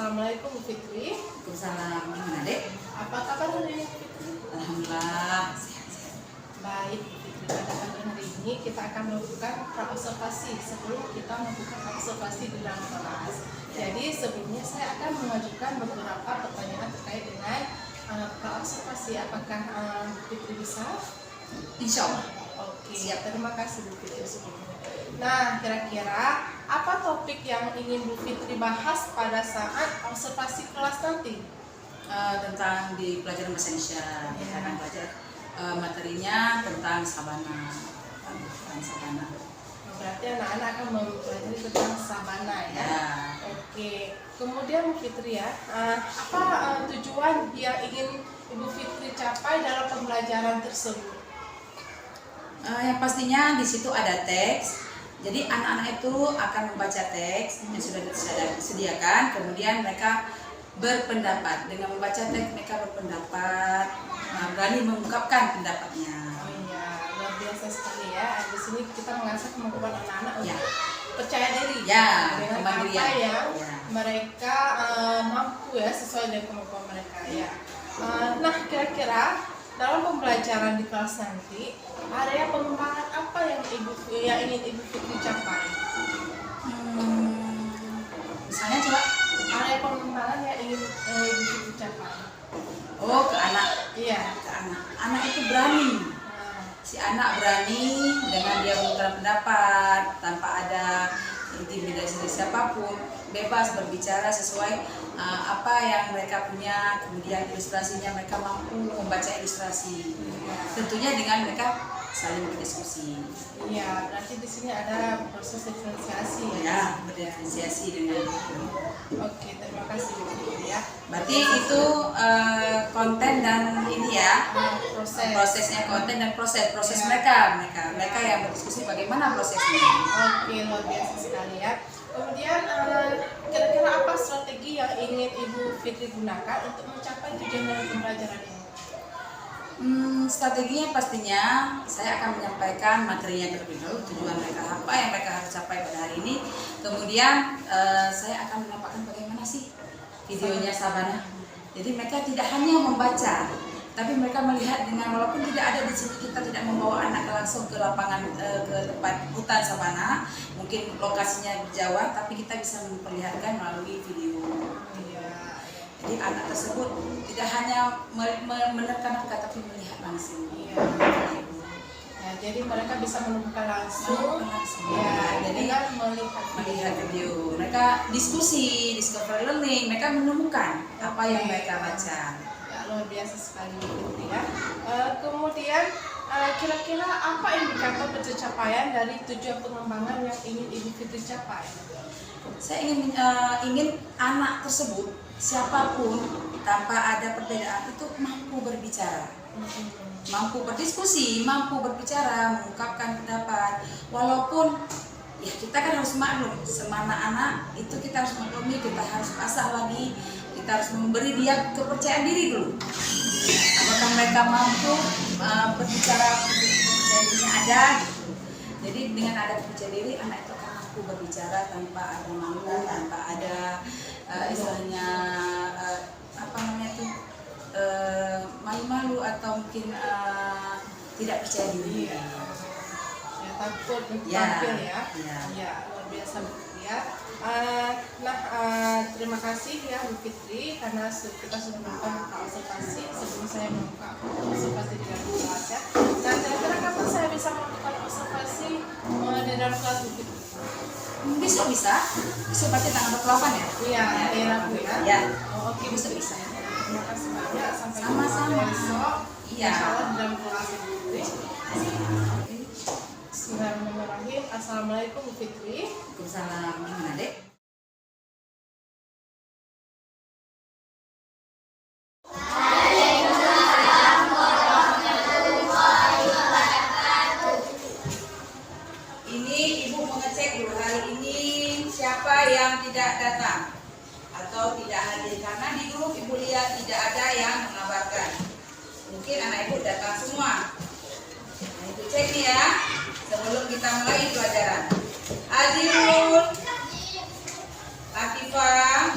Assalamualaikum Bu Fitri. Waalaikumsalam. Gimana, Dek? Apa kabar hari ini Bu Fitri? Alhamdulillah sehat-sehat. Baik Bu Fitri, pada pagi hari ini kita akan melakukan praobservasi sebelum kita melakukan observasi di dalam kelas. Jadi sebelumnya saya akan mengajukan beberapa pertanyaan terkait dengan praobservasi. Apakah Bu Fitri bisa? Insya Allah. Oke, Siap. terima kasih Bu Fitri sebelumnya. Nah, kira-kira apa topik yang ingin Bu Fitri bahas pada saat observasi kelas nanti? Tentang di pelajaran bahasa Indonesia kita akan belajar materinya tentang sabana. Berarti anak-anak akan mempelajari tentang sabana ya. Ya. Oke. Kemudian Bu Fitri ya, apa tujuan yang ingin Ibu Fitri capai dalam pembelajaran tersebut? Yang pastinya di situ ada teks. Jadi anak-anak itu akan membaca teks yang sudah disediakan, kemudian mereka berpendapat. Dengan membaca teks mereka berpendapat, berani mengungkapkan pendapatnya. Oh iya, luar biasa sekali ya. Di sini kita mengasah kemampuan anak-anak Ya. untuk percaya diri Ya, dengan kemandirian. apa yang Ya. mereka mampu ya, sesuai dengan kemampuan mereka ya. Nah, kira-kira dalam pembelajaran di kelas nanti, area pengembangan apa yang ingin Ibu Fitri capai? Misalnya coba. Area pengembangan yang ingin Ibu Fitri capai? Oh, ke anak. Iya. Ke anak. Anak itu berani. Nah, Si anak berani dengan dia mengutarakan pendapat tanpa ada intimidasi dari siapapun, bebas berbicara sesuai apa yang mereka punya, kemudian ilustrasinya mereka mampu membaca ilustrasi. Tentunya dengan mereka saling berdiskusi. iya, berarti di sini ada proses diferensiasi ya. Ya, berdiferensiasi dengan itu. Oke, terima kasih Bu Fitri ya. Berarti itu konten dan ini ya. Prosesnya konten dan proses Ya. mereka yang berdiskusi bagaimana prosesnya. Oke, luar biasa sekali ya. Kemudian kira-kira apa strategi yang ingin Ibu Fitri gunakan untuk mencapai tujuan dari pembelajaran ini? Strateginya pastinya saya akan menyampaikan materinya terlebih dahulu, tujuan mereka apa yang mereka harus capai pada hari ini. Kemudian saya akan menampakkan bagaimana sih videonya sabana. Jadi mereka tidak hanya membaca, tapi mereka melihat dengan, walaupun tidak ada di sini, kita tidak membawa anak langsung ke lapangan, ke tempat hutan sabana, mungkin lokasinya di Jawa, tapi kita bisa memperlihatkan melalui video. Jadi anak tersebut tidak hanya menerka-nerka, tapi melihat langsung. Iya. Nah, jadi mereka bisa menemukan langsung. Ya, Jadi dengan melihat video, mereka diskusi, discovery learning, mereka menemukan apa yang mereka baca. Ya, luar biasa sekali gitu ya. Kemudian kira-kira apa indikator pencapaian dari tujuan pengembangan yang ingin Ibu Fitri capai? Saya ingin anak tersebut, siapapun tanpa ada perbedaan, itu mampu berbicara, mampu berdiskusi, mampu berbicara, mengungkapkan pendapat. Walaupun ya kita kan harus maklum, semana anak itu kita harus maklumi, kita harus asah lagi, kita harus memberi dia kepercayaan diri dulu. Apakah mereka mampu berbicara, kepercayaan dirinya ada gitu. Jadi dengan ada kepercayaan diri, anak itu akan mampu berbicara tanpa ada malu, tanpa ada istilahnya apa namanya tuh, malu-malu atau mungkin tidak percaya diri. Ya, takut untuk Ya, tampil ya. ya. Ya, luar biasa Bu Fitri ya. Terima kasih ya Bu Fitri karena kita sudah melakukan observasi. Sebelum saya membuka observasi di dalam kelas ya. Nah, kira-kira kapan saya bisa melakukan observasi di dalam kelas Bu Fitri? Bisa berarti tanggal 28 ya? Iya, hari Rabu ya. Ya. Oh, oke, Bisa. Terima kasih banyak. Sampai Sama-sama. jumpa besok. Iya. Insya Allah di dalam kelas Bu Fitri. Bismillahirrahmanirrahim. Assalamualaikum Bu Fitri. Waalaikumsalam. Gimana, Dek? Ini Ibu mengecek dulu hari ini siapa yang tidak datang atau tidak hadir, karena di grup Ibu lihat tidak ada yang mengabarkan. Mungkin anak Ibu datang semua. Nah, itu cek nih ya sebelum kita mulai pelajaran. Adil, Latifah,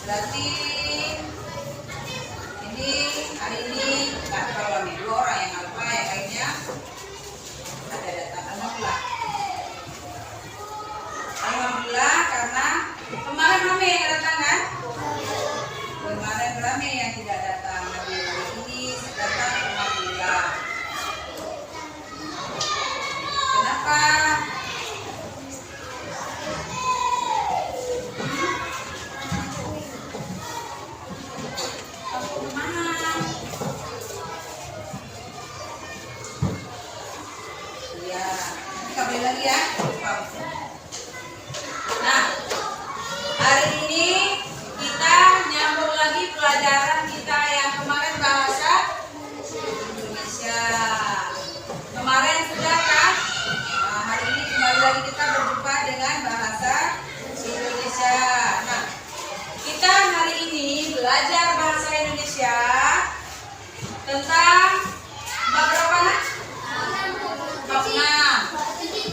Berarti ini hari ini nggak terlalu nih, 2 orang yang alfa, yang lainnya ada datang. Alhamdulillah karena kemarin rame yang datang kan? Kemarin rame yang tidak datang, tapi hari ini datang. Alhamdulillah. Kenapa? Ya, kembali lagi ya. Nah, hari ini kita nyambung lagi pelajaran kita yang kemarin bahasa Indonesia. Kemarin sudah kan? Nah, hari ini kembali lagi kita berjumpa dengan bahasa Indonesia. Nah, kita hari ini belajar bahasa Indonesia tentang bab berapa nak? Bab 6.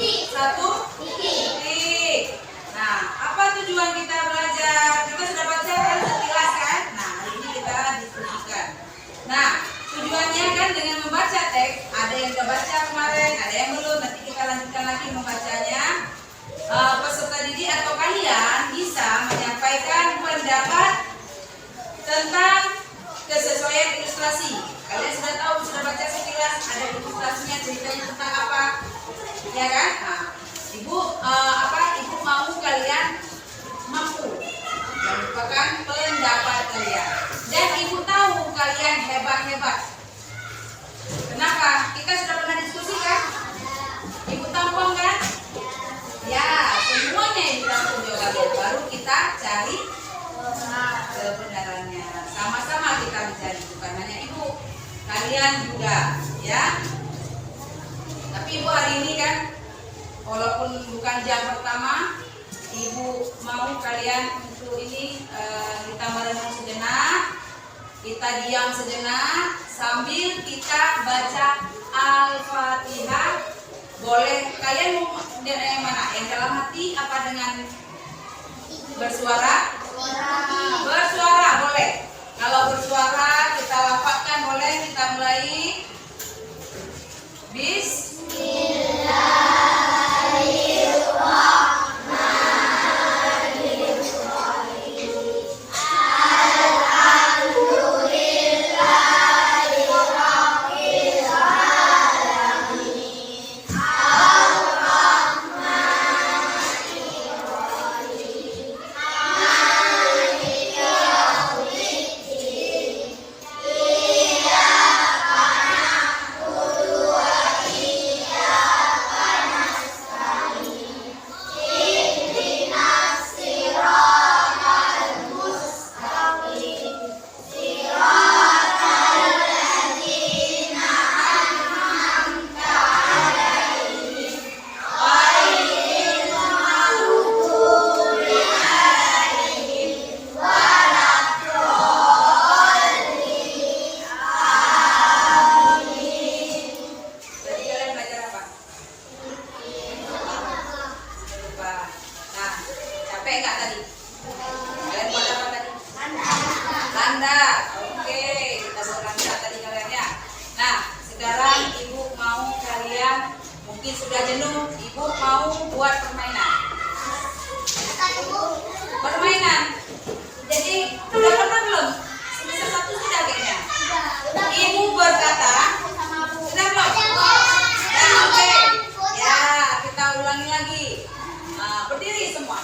1 titik. Nah, apa tujuan kita belajar? Kita sudah baca kan sekilas kan? Nah, hari ini kita diskusikan. Nah, tujuannya kan dengan membaca teks. Ada yang sudah baca kemarin, ada yang belum. Nanti kita lanjutkan lagi membacanya. Peserta didik atau kalian bisa menyampaikan pendapat tentang kesesuaian ilustrasi. Kalian sudah tahu, sudah baca sekilas, ada ilustrasinya, ceritanya tentang apa, ya kan? Nah, ibu mau kalian mampu merupakan pendapat kalian, dan ibu tahu kalian hebat. Kenapa? Kita sudah pernah diskusi kan? Ibu tampung kan? Ya, semuanya yang ditampung juga kalian. Baru kita cari kebenarannya. Sama-sama kita mencari, bukan hanya ibu, kalian juga, ya. Tapi ibu hari ini kan, walaupun bukan jam pertama, ibu mau kalian untuk ini kita merenung sejenak, kita diam sejenak sambil kita baca Al-Fatihah. Boleh kalian mau yang mana? Yang dalam hati apa dengan bersuara? Bersuara boleh. Kalau bersuara kita lafazkan boleh. Kita mulai. mungkin sudah jenuh, ibu mau buat permainan. Permainan. Jadi udah pernah belum? Semester 1 sudah kayaknya. Ibu berkata, sudah belum? Nah, oke. Ya, kita ulangi lagi. Berdiri semua.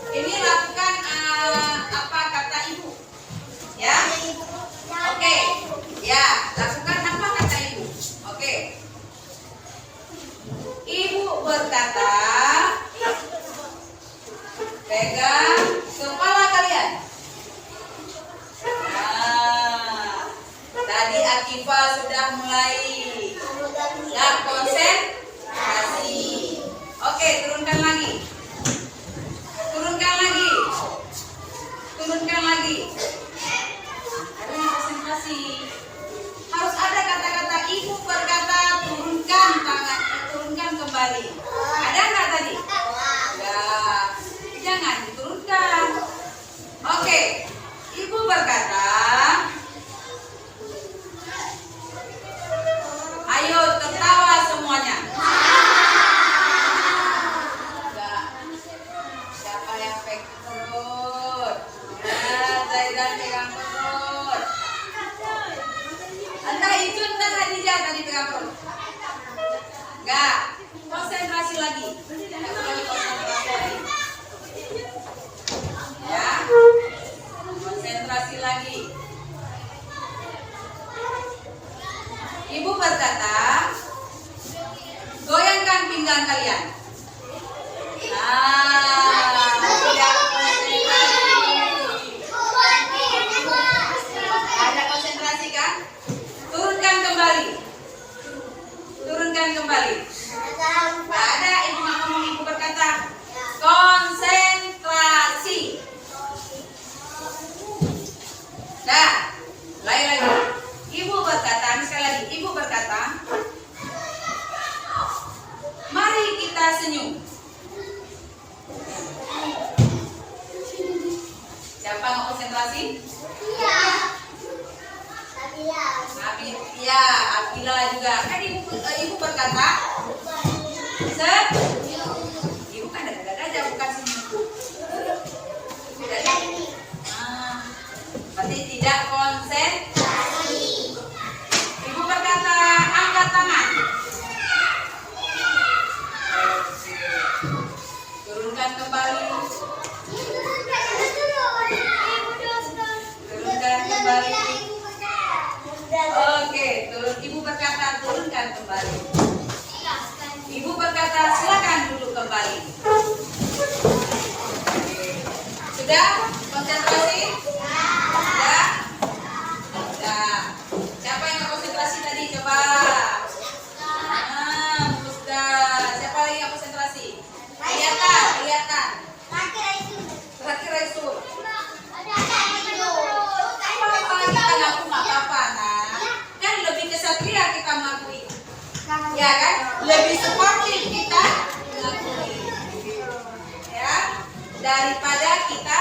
Ini lakukan apa kata ibu? Ya. Oke. Ya, lakukan apa kata ibu? Oke. Ibu berkata, pegang kepala kalian. Nah, tadi Akifa sudah mulai nggak konsentrasi. Oke, turunkan lagi. Turunkan lagi. Turunkan lagi. Ada yang konsentrasi. Harus ada kata-kata ibu berkata turunkan tangan, turunkan kembali. Ada nggak tadi? Ya. perut. Nah, Zaidan pegang perut. Entah itu entah Khadijah tadi pegang perut. Enggak, konsentrasi lagi. Konsentrasi lagi. Ya, konsentrasi lagi. Ibu berkata, goyangkan pinggang kalian. Nah, tidak konsentrasi. Ada konsentrasi kan? Turunkan kembali. Turunkan kembali. Ada ibu ngomong, ibu berkata, konsentrasi. Dah, lagi. Ibu berkata, sekali lagi, ibu berkata, mari kita senyum. Siapa yang konsentrasi? Iya, Akila juga. Kan ibu berkata, ibu kan ada aja bukan senyum. Berarti tidak konsentrasi. Ibu berkata, angkat tangan. Turunkan kembali. Turunkan kembali. Oke, ibu berkata turunkan kembali. Ibu berkata silakan duduk kembali. Sudah konsentrasi? Sudah? Sudah. Siapa yang konsentrasi tadi? Coba. Sudah. Siapa lagi yang konsentrasi? Kelihatan. Terakhir Raisul. Kita ngaku nggak apa-apa, nah. Kan lebih kesatria kita mengakui. Ya kan? Lebih sportif kita mengakui. Ya. Daripada kita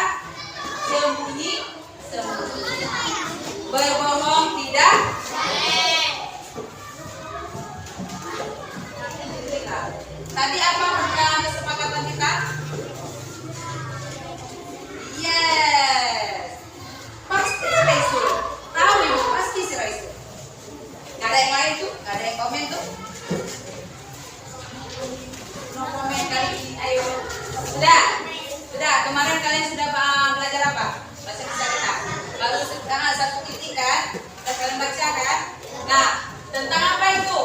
sembunyi. Berbohong tidak. Tadi apa kesepakatan kita? Yes. Pasti Raisul. Tahu ibu, pasti si Raisul. Gak ada yang lain tuh? Gak ada yang komen tuh? No komen kali ini, ayo. Sudah. Kemarin kalian sudah belajar apa? Bahasa Indonesia kita. Baru satu titik kan? Kita kalian baca kan? Nah, tentang apa itu?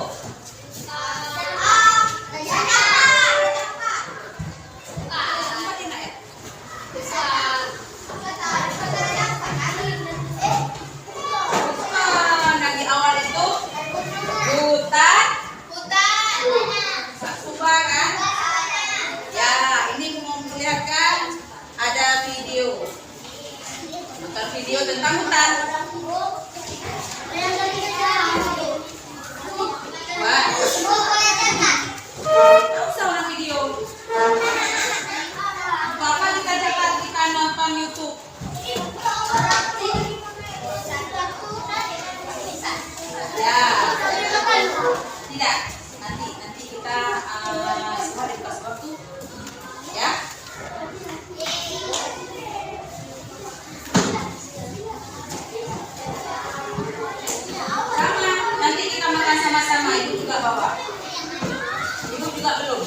Video tentang hutan. Wah. Nggak usah ulang video. Bapak kita nonton YouTube. Ya. Tidak. Nanti kita sekolah di kelas waktu. Ya. Sama-sama, ibu juga bawa. Ibu juga belum.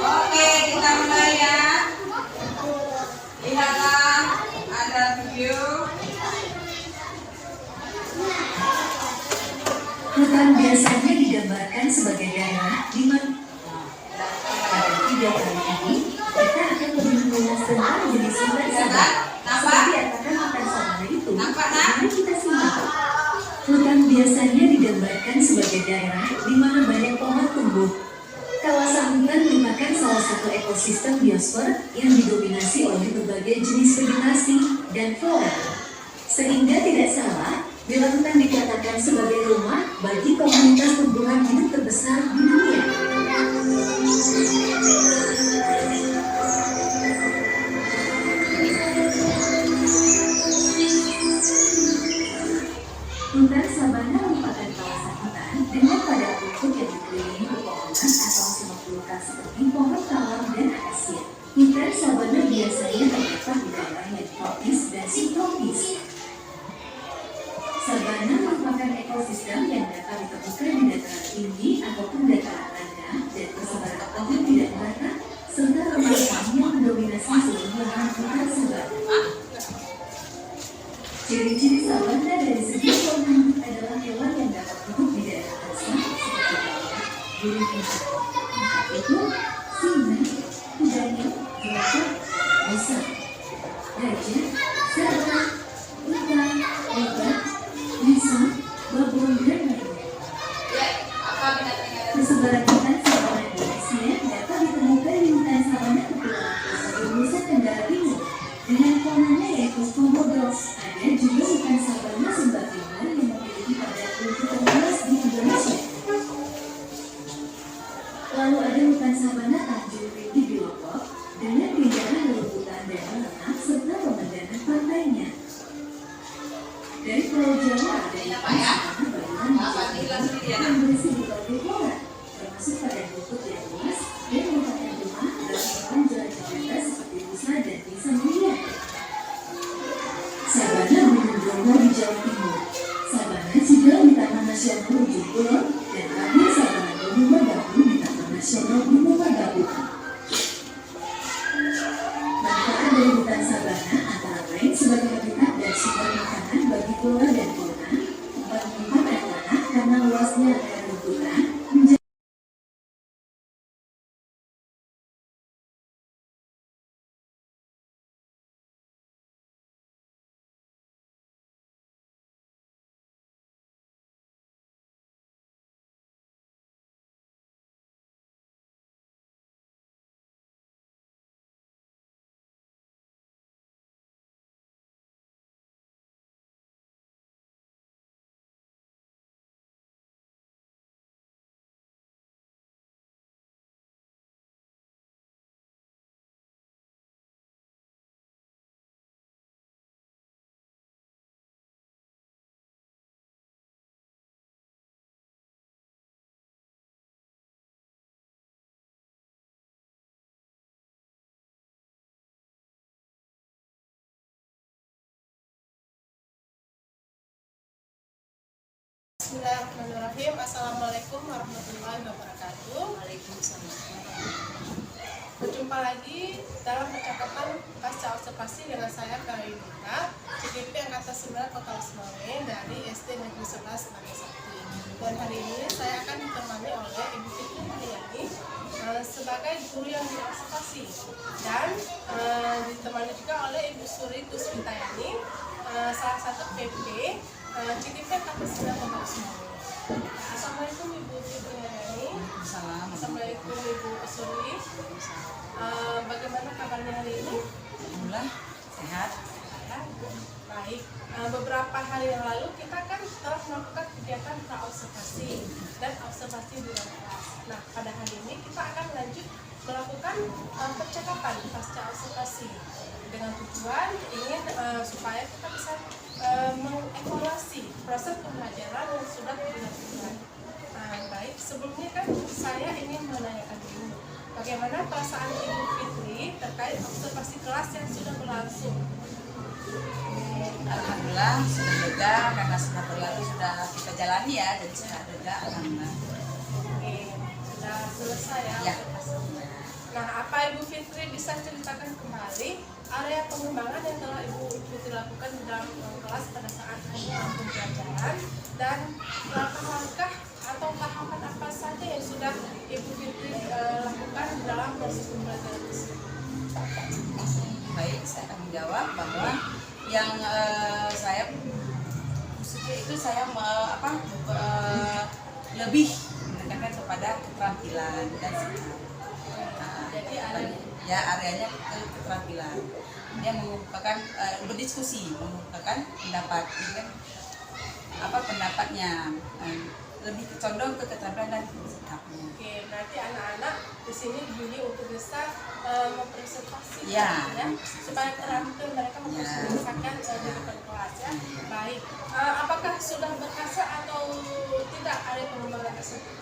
Oke, kita mulai ya. Lihatlah, ada video. Hutan biasanya digambarkan sebagai daerah di mana pada video kali ini kita akan lebih mengulas tentang jenis hutan sabana. Seperti akan hutan sabana itu, mari kita simak. Hutan biasanya digambarkan sebagai daerah di mana banyak pohon tumbuh. Kawasan hutan merupakan salah satu ekosistem biosfer yang didominasi oleh berbagai jenis vegetasi dan flora. Sehingga tidak salah bila hutan dikatakan sebagai rumah bagi komunitas tumbuhan hidup terbesar di dunia. Hutan sabana merupakan kawasan hutan dengan padat rumput yang dikelilingi pepohonan atau semak belukar seperti pohon tawar dan terbuka di dataran tinggi ataupun dataran rendah dan kesebaran pohon tidak merata, serta rempah yang mendominasi seluruh lahan hutan sabana. Ciri-ciri sabana dari segi warna adalah hewan yang dapat hidup di daerah basah seperti lalat, burung pipit, itu singa, kudanya, gajah, rusa, gajah, serta unta, lebah, lisa, babon dan lainnya. Persebaran hutan sabana di Asia dapat ditemukan di hutan sabana kepulauan Pulau Nusa Tenggara Timur dengan faunanya yaitu komodos. Ada juga hutan sabana Sumba Timur yang memiliki padat penduduk luas di Indonesia. Lalu ada hutan sabana Tanjung Ringgit di Lombok dengan keindahan rumputan dan letak serta pemandangan pantainya. Dari Pulau Jawa ada hutan sabana Baliran yang berisi berbagai flora, termasuk pada rumput yang luas dan merupakan rumah bagi hewan jalan-jalan seperti rusa dan pisang liar. Sabana Gunung Bromo di Jawa Timur, Sabana Sigel di Taman Nasional Ujung Kulon, dan terakhir Sabana Gunung Merbabu di Taman Nasional Gunung Merbabu. Manfaat dari hutan sabana antara lain sebagai habitat dan sumber makanan bagi flora dan fauna, tempat menyimpan air tanah karena luasnya area rumputan, menjadi Bismillahirrahmanirrahim. Assalamualaikum warahmatullahi wabarakatuh. Waalaikumsalam. Berjumpa lagi dalam percakapan pasca observasi dengan saya Karinita, CDP Angkatan 9 Kota Wismawe dari SD Negeri 11 Sebagai Sakti. Dan hari ini saya akan ditemani oleh Ibu Fitri Mariani sebagai guru yang diobservasi dan ditemani juga oleh Ibu Suri Kuswintayani, salah satu PP CDP Angkatan 9 Kota Wismawe. Assalamualaikum Ibu Fitri Mariani. Assalamualaikum Ibu Suri. Bagaimana kabarnya hari ini? Alhamdulillah sehat. Baik. Beberapa hari yang lalu kita kan telah melakukan kegiatan praobservasi dan observasi di dalam kelas. Nah, pada hari ini kita akan lanjut melakukan percakapan pasca observasi dengan tujuan ingin supaya kita bisa mengevaluasi proses pembelajaran yang sudah dilakukan. Baik, sebelumnya kan saya ingin menanyakan dulu bagaimana perasaan Ibu Fitri terkait observasi kelas yang sudah berlangsung. Alhamdulillah sudah lega karena sudah berlalu, sudah kita jalani ya, dan sudah lega. Alhamdulillah. Oke, sudah selesai ya. Ya. Nah, apa Ibu Fitri bisa ceritakan kembali area pengembangan yang telah Ibu Fitri lakukan di dalam kelas pada saat pembelajaran dan langkah-langkah atau tahapan apa saja yang sudah Ibu Fitri lakukan di dalam proses pembelajaran tersebut? Baik, saya akan menjawab bahwa yang saya maksudnya itu saya lebih menekankan kepada keterampilan dan Jadi areanya keterampilan. Dia mengemukakan berdiskusi, mengemukakan pendapat, kan pendapatnya, lebih condong ke keterampilan dan sikapnya. Oke, berarti anak-anak di sini dibeli untuk bisa mempresentasikan Ya, supaya terampil mereka mempresentasikan di depan kelas ya. Baik, apakah sudah berhasil atau tidak area pengembangan tersebut?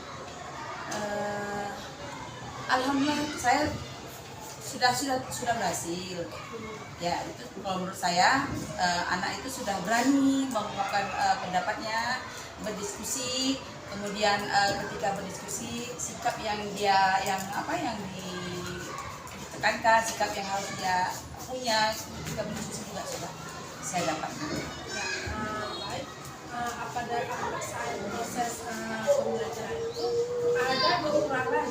Alhamdulillah saya sudah berhasil. Ya, itu kalau menurut saya anak itu sudah berani mengungkapkan pendapatnya, berdiskusi, kemudian ketika berdiskusi sikap yang ditekankan, sikap yang harus dia punya ketika berdiskusi juga sudah saya dapatkan. Baik. Apa saat proses pembelajaran itu ada kekurangan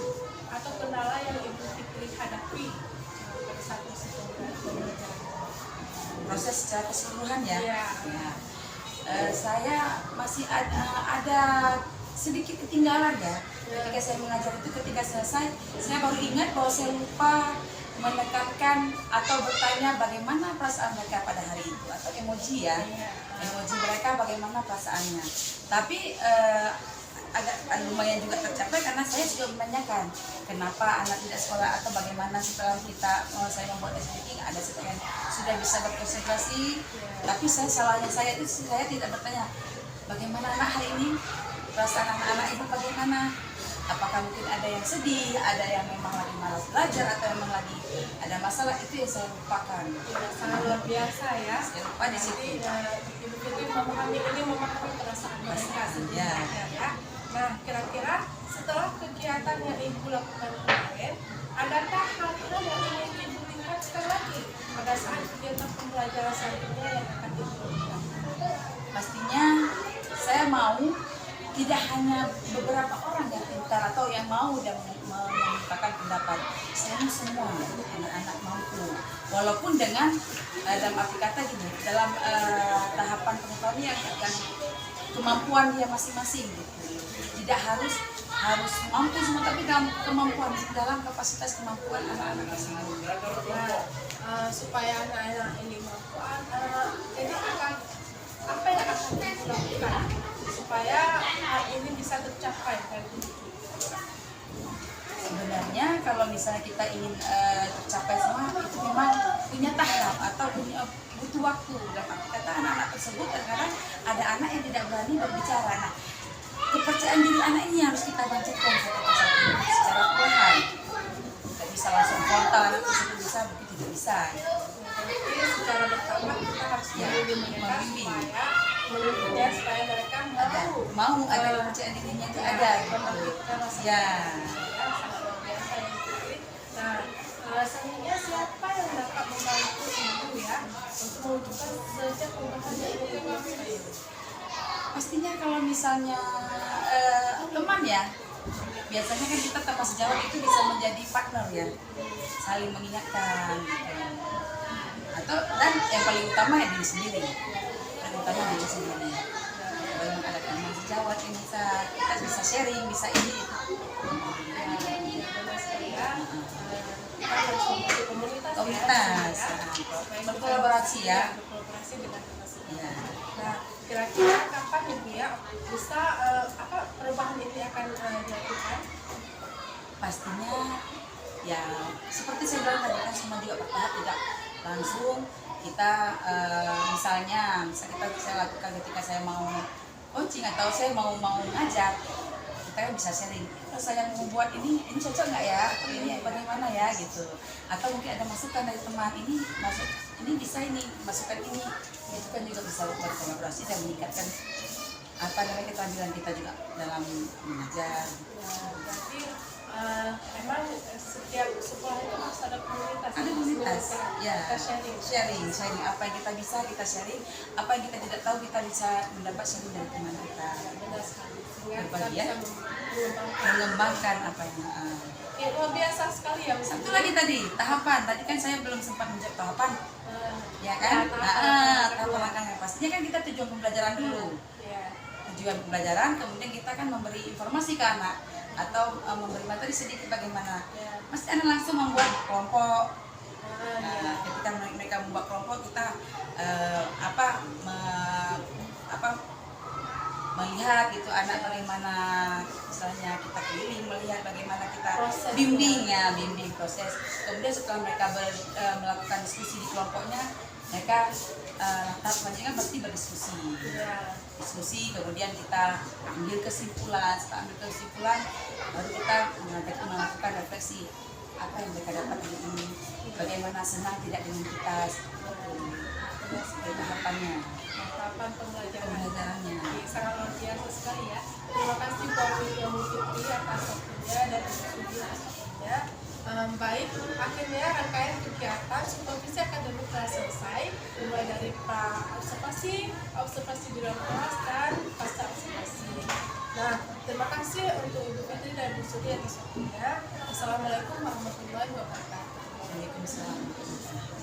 atau kendala yang Ibu Fikri hadapi pada saat proses pembelajaran? Proses secara keseluruhan ya. Iya. Ya. Saya masih ada sedikit ketinggalan ya. Ketika saya mengajar itu, ketika selesai, saya baru ingat bahwa saya lupa menekankan atau bertanya bagaimana perasaan mereka pada hari itu, atau emoji ya, emoji mereka bagaimana perasaannya. Tapi agak lumayan juga tercapai karena saya juga menanyakan kenapa anak tidak sekolah atau bagaimana setelah saya membuat speaking ada sekian sudah bisa berkonsentrasi. Tapi salahnya saya itu saya tidak bertanya bagaimana anak hari ini, perasaan anak-anak ini bagaimana, apakah mungkin ada yang sedih, ada yang memang lagi malas belajar atau memang lagi ada masalah. Itu yang saya lupakan. Sangat luar biasa ya. Saya lupa di situ. Ibu Fikri memahami perasaan mereka sebenarnya ya. Nah, kira-kira setelah kegiatan yang Ibu lakukan kemarin, adakah hal-hal yang ingin Ibu tingkatkan lagi pada saat kegiatan pembelajaran selanjutnya yang akan Ibu lakukan? Pastinya saya mau tidak hanya beberapa orang yang pintar atau yang mau dan mengungkapkan pendapat. Saya mau semua anak-anak mampu, walaupun dengan dalam arti kata gini, dalam tahapan pengetahuan yang kemampuan dia masing-masing gitu. Tidak harus mampu semua, tapi dalam kemampuan, dalam kapasitas kemampuan anak-anak masing-masing. Nah, supaya anak-anak ini mampu, ini apa yang akan dilakukan supaya hal ini bisa tercapai dari Ibu? Sebenarnya kalau misalnya kita ingin tercapai semua, itu memang punya tahap atau butuh waktu. Dalam arti kata anak-anak tersebut terkadang ada anak yang tidak berani berbicara. Nah, kepercayaan diri anak ini harus kita bangkitkan satu persatu secara perlahan. Tidak bisa langsung frontal anak tersebut bisa, begitu tidak bisa. Jadi secara bersama kita harus membimbing mereka supaya mereka mau ada kepercayaan dirinya itu ada. Ya. Sangat luar biasa ya Bu Fikri. Nah, selanjutnya siapa yang dapat membantu Ibu ya untuk mewujudkan sejak perubahan yang Ibu lakukan? Pastinya kalau misalnya teman ya, biasanya kan kita teman sejawat itu bisa menjadi partner ya, saling mengingatkan gitu. Dan yang paling utama ya diri sendiri, paling utama diri sendiri. Kalau memang ada teman sejawat yang kita bisa sharing, bisa ini itu. Kita harus membantu komunitas berkolaborasi ya. Berkolaborasi dengan kita semua. Ya. Nah, kira-kira kapan Ibu ya bisa perubahan ini akan dilakukan? Pastinya ya seperti saya bilang tadi kan semua juga bertahap, tidak langsung kita misalnya saya lakukan ketika saya mau coaching atau saya mau ngajar, kita kan bisa sharing. Kalau saya mau buat ini cocok nggak ya? Atau ini bagaimana ya gitu? Atau mungkin ada masukan dari teman ini bisa ini masukan ini, itu kan juga bisa berkolaborasi dan meningkatkan keterampilan kita juga dalam mengajar. Berarti memang setiap sekolah itu harus ada komunitas. Ada komunitas, ya. Kita sharing. Sharing apa yang kita bisa kita sharing, apa yang kita tidak tahu kita bisa mendapat sharing dari teman kita. Benar sekali. Sehingga kita Berbagi, ya. bisa Mengembangkan apa yang luar biasa sekali ya. satu lagi tadi tahapan. Tadi kan saya belum sempat menjawab tahapan, ya kan? Tahapan langkahnya pastinya kan kita tujuan pembelajaran dulu. Tujuan pembelajaran, kemudian kita kan memberi informasi ke anak atau memberi materi sedikit bagaimana. Pasti anak langsung membuat kelompok. Ketika mereka membuat kelompok, kita melihat itu anak bagaimana, misalnya kita keliling melihat bagaimana kita bimbing proses. Kemudian setelah mereka melakukan diskusi di kelompoknya, mereka tahap selanjutnya pasti berdiskusi, kemudian kita ambil kesimpulan. Setelah ambil kesimpulan, baru kita melakukan refleksi apa yang mereka dapat hari ini, bagaimana senang tidak dengan kita. Iya sekali. tahapannya, Tahapan pembelajaran. pembelajarannya. Oke, sangat luar biasa sekali ya. Terima kasih buat Ibu Fitri atas waktunya dan Ibu Sudi atas waktunya. Baik, akhirnya rangkaian kegiatan supervisi akademik telah selesai, mulai dari observasi di ruang kelas dan pasca observasi. Nah, terima kasih untuk Ibu Fitri dan Ibu Sudi atas waktunya. Assalamualaikum warahmatullahi wabarakatuh. Waalaikumsalam.